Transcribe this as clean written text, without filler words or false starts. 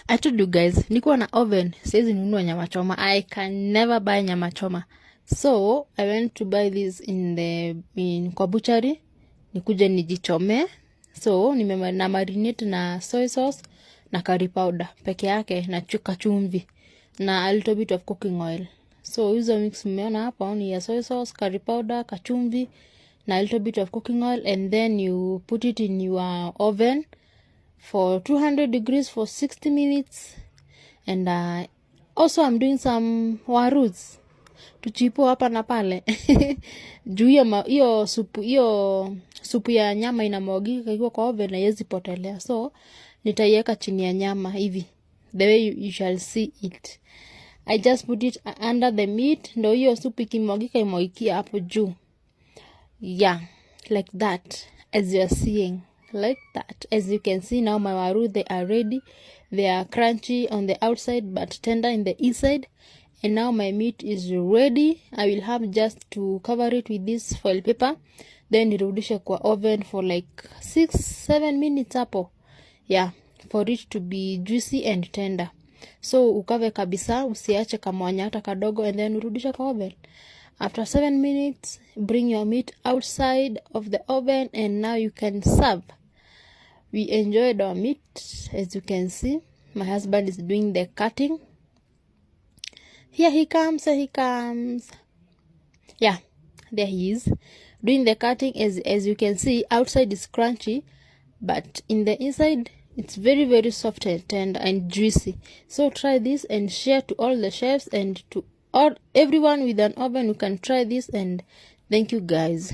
I told you guys, nikuwa na oven, siwezi nunua nyama choma. I can never buy nyama choma. So, I went to buy this in kwa butchery. Nikuje nijichome. So, na marinate na soy sauce na curry powder. Peke yake na kachumvi. Na a little bit of cooking oil. So, hizo mix mmeona hapa ni ya soy sauce, curry powder, kachumvi, na a little bit of cooking oil. And then you put it in your oven for 200 degrees for 60 minutes. And also I'm doing some warus tuchipo hapa na pale juu hiyo supu ya nyama inamwagika ikiwa kwa oven na yezi potelea, so nitaiweka chini ya nyama hivi, the way you shall see it. I just put it under the meat, ndo hiyo supu ikimwagika imwagikia hapo juu. Yeah, like that, as you are seeing. Like that. As you can see now, my waru, they are ready. They are crunchy on the outside but tender in the inside. And now my meat is ready. I will have just to cover it with this foil paper, then nirudishe kwa oven for like 6-7 minutes hapo. Yeah, for it to be juicy and tender. So ukave kabisa, usiache kamwanya hata kadogo, and then urudishe kwa oven. After 7 minutes, bring your meat outside of the oven, and now you can serve. We enjoyed our meat. As you can see, my husband is doing the cutting. Here he comes. Yeah, there he is doing the cutting. As you can see, outside is crunchy, but in the inside it's very, very soft and tender and juicy. So try this and share to all the chefs and to all everyone with an oven. You can try this, and thank you guys.